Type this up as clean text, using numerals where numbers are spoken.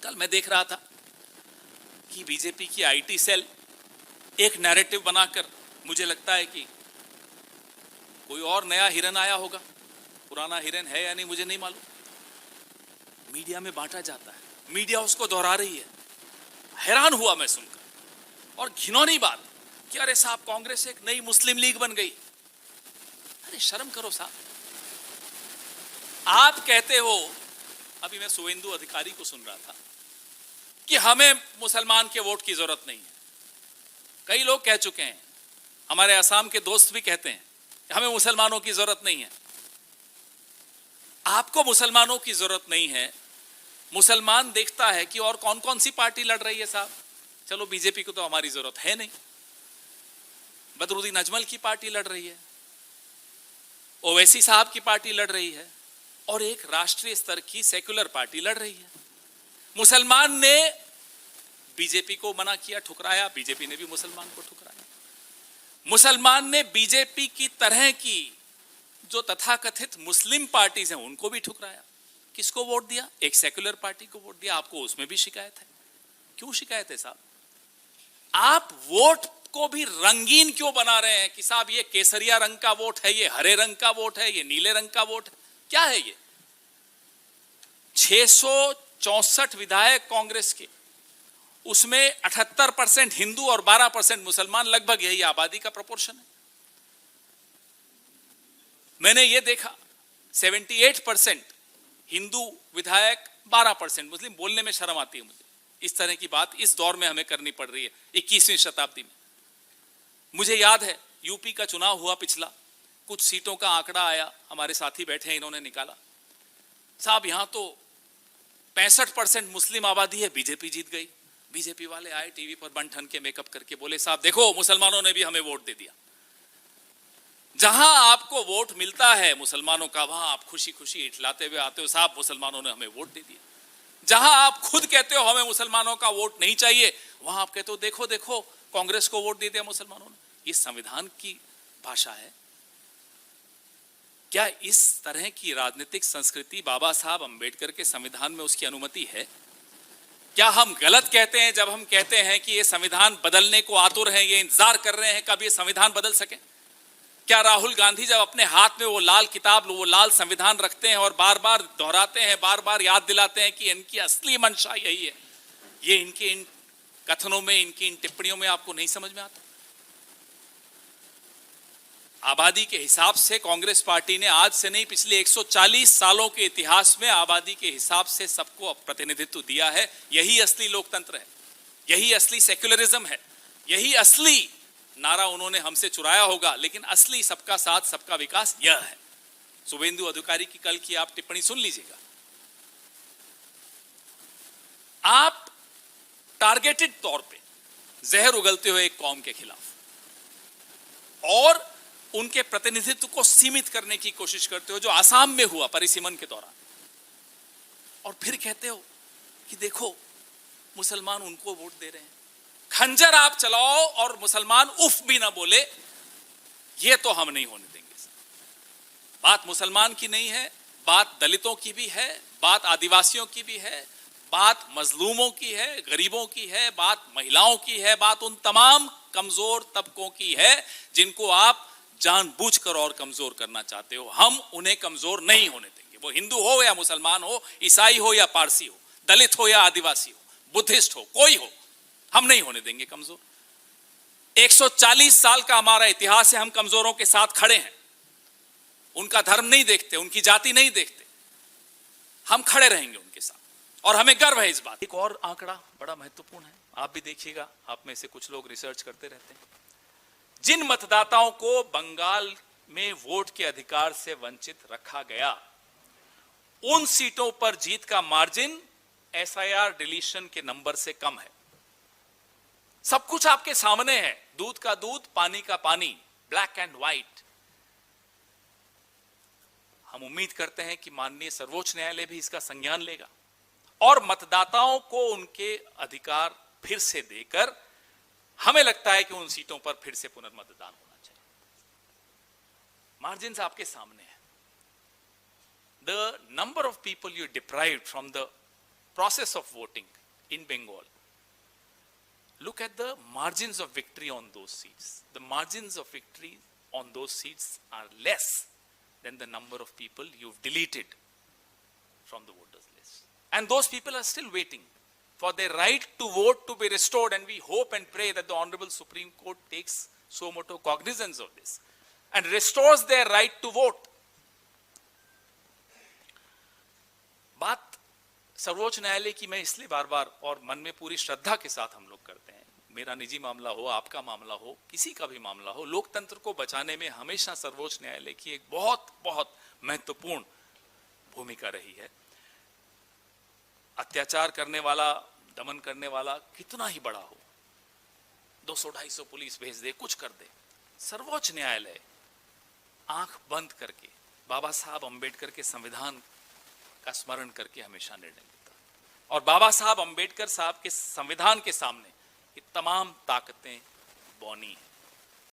कल मैं देख रहा था कि बीजेपी की आईटी सेल एक नैरेटिव बनाकर, मुझे लगता है कि कोई और नया हिरन आया होगा, पुराना हिरन है या नहीं मुझे नहीं मालूम, मीडिया में बांटा जाता है, मीडिया उसको दोहरा रही है। हैरान हुआ मैं सुनकर, और घिनौनी बात कि अरे साहब कांग्रेस एक नई मुस्लिम लीग बन गई। अरे शर्म करो साहब। आप कहते हो, अभी मैं शुभेंदु अधिकारी को सुन रहा था कि हमें मुसलमान के वोट की जरूरत नहीं है। कई लोग कह चुके हैं, हमारे असम के दोस्त भी कहते हैं हमें मुसलमानों की जरूरत नहीं है। आपको मुसलमानों की जरूरत नहीं है, मुसलमान देखता है कि और कौन कौन सी पार्टी लड़ रही है साहब। चलो बीजेपी को तो हमारी जरूरत है नहीं, बदरुद्दीन अजमल की पार्टी लड़ रही है, ओवैसी साहब की पार्टी लड़ रही है, और एक राष्ट्रीय स्तर की सेक्युलर पार्टी लड़ रही है। मुसलमान ने बीजेपी को मना किया, ठुकराया, बीजेपी ने भी मुसलमान को ठुकराया। मुसलमान ने बीजेपी की तरह की जो तथाकथित मुस्लिम पार्टीज हैं उनको भी ठुकराया। किसको वोट दिया? एक सेक्युलर पार्टी को वोट दिया। आपको उसमें भी शिकायत है। क्यों शिकायत है साहब? आप वोट को भी रंगीन क्यों बना रहे हैं कि साहब ये केसरिया रंग का वोट है, ये हरे रंग का वोट है, ये नीले रंग का वोट है? क्या है ये? 664 विधायक कांग्रेस के, उसमें 78% हिंदू और 12% मुसलमान, लगभग यही आबादी का प्रोपोर्शन है। मैंने ये देखा 78% हिंदू विधायक, 12% मुस्लिम। बोलने में शर्म आती है मुझे, इस तरह की बात इस दौर में हमें करनी पड़ रही है 21वीं शताब्दी में। मुझे याद है यूपी का चुनाव हुआ पिछला, कुछ सीटों का आंकड़ा आया, हमारे साथी बैठे हैं, इन्होंने निकाला, साहब यहां तो 65% मुस्लिम आबादी है, बीजेपी जीत गई। बीजेपी वाले आए टीवी पर बन ठन के मेकअप करके, बोले साहब देखो मुसलमानों ने भी हमें वोट दे दिया। जहां आपको वोट मिलता है मुसलमानों का, वहां आप खुशी खुशी इठलाते हुए आते हो, साहब मुसलमानों ने हमें वोट दे दिया। जहां आप खुद कहते हो हमें मुसलमानों का वोट नहीं चाहिए, वहां आप कहते हो देखो देखो कांग्रेस को वोट दे दिया मुसलमानों ने। ये संविधान की भाषा है क्या? इस तरह की राजनीतिक संस्कृति बाबा साहब अंबेडकर के संविधान में उसकी अनुमति है क्या? हम गलत कहते हैं जब हम कहते हैं कि ये संविधान बदलने को आतुर हैं, ये इंतजार कर रहे हैं कब ये संविधान बदल सके? क्या राहुल गांधी जब अपने हाथ में वो लाल किताब, वो लाल संविधान रखते हैं और बार बार दोहराते हैं, बार बार याद दिलाते हैं कि इनकी असली मंशा यही है, ये इनके इन कथनों में, इनकी इन टिप्पणियों में आपको नहीं समझ में आता? आबादी के हिसाब से कांग्रेस पार्टी ने आज से नहीं, पिछले 140 सालों के इतिहास में आबादी के हिसाब से सबको प्रतिनिधित्व दिया है। यही असली लोकतंत्र है, यही असली सेक्युलरिज्म है, यही असली नारा उन्होंने हमसे चुराया होगा, लेकिन असली सबका साथ सबका विकास यह है। शुभेंदु अधिकारी की कल की आप टिप्पणी सुन लीजिएगा। आप टारगेटेड तौर पे जहर उगलते हुए एक कौम के खिलाफ और उनके प्रतिनिधित्व को सीमित करने की कोशिश करते हो, जो आसाम में हुआ परिसीमन के दौरान, और फिर कहते हो कि देखो मुसलमान उनको वोट दे रहे हैं। खंजर आप चलाओ और मुसलमान उफ भी ना बोले, ये तो हम नहीं होने देंगे। बात मुसलमान की नहीं है, बात दलितों की भी है, बात आदिवासियों की भी है, बात मजलूमों की है, गरीबों की है, बात महिलाओं की है, बात उन तमाम कमजोर तबकों की है जिनको आप जानबूझकर और कमजोर करना चाहते हो। हम उन्हें कमजोर नहीं होने देंगे, वो हिंदू हो या मुसलमान हो, ईसाई हो या पारसी हो, दलित हो या आदिवासी हो, बुद्धिस्ट हो, कोई हो, हम नहीं होने देंगे कमजोर। 140 साल का हमारा इतिहास है, हम कमजोरों के साथ खड़े हैं। उनका धर्म नहीं देखते, उनकी जाति नहीं देखते, हम खड़े रहेंगे उनके साथ, और हमें गर्व है इस बात। एक और आंकड़ा बड़ा महत्वपूर्ण है, आप भी देखिएगा, आप में से कुछ लोग रिसर्च करते रहते हैं। जिन मतदाताओं को बंगाल में वोट के अधिकार से वंचित रखा गया, उन सीटों पर जीत का मार्जिन एसआईआर डिलीशन के नंबर से कम है। सब कुछ आपके सामने है, दूध का दूध, पानी का पानी, ब्लैक एंड व्हाइट। हम उम्मीद करते हैं कि माननीय सर्वोच्च न्यायालय भी इसका संज्ञान लेगा और मतदाताओं को उनके अधिकार फिर से देकर, हमें लगता है कि उन सीटों पर फिर से पुनर्मतदान होना चाहिए। मार्जिन आपके सामने है। The number of people you deprived from the process of voting in Bengal, look at the margins of victory on those seats. The margins of victory on those seats are less than the number of people you've deleted from the voters list. And those people are still waiting for their right to vote to be restored, and we hope and pray that the Honorable Supreme Court takes so much cognizance of this and restores their right to vote. बात सर्वोच्च न्यायालय की मैं इसलिए बार बार और मन में पूरी श्रद्धा के साथ हम लोग करते हैं, मेरा निजी मामला हो, आपका मामला हो, किसी का भी मामला हो, लोकतंत्र को बचाने में हमेशा सर्वोच्च न्यायालय की एक बहुत बहुत महत्वपूर्ण भूमिका रही है। अत्याचार करने वाला, दमन करने वाला कितना ही बड़ा हो, 200-250 पुलिस भेज दे, कुछ कर दे, सर्वोच्च न्यायालय आंख बंद करके बाबा साहब अंबेडकर के संविधान का स्मरण करके हमेशा निर्णय लेता। और बाबा साहब अंबेडकर साहब के संविधान के सामने ये तमाम ताकतें बौनी हैं।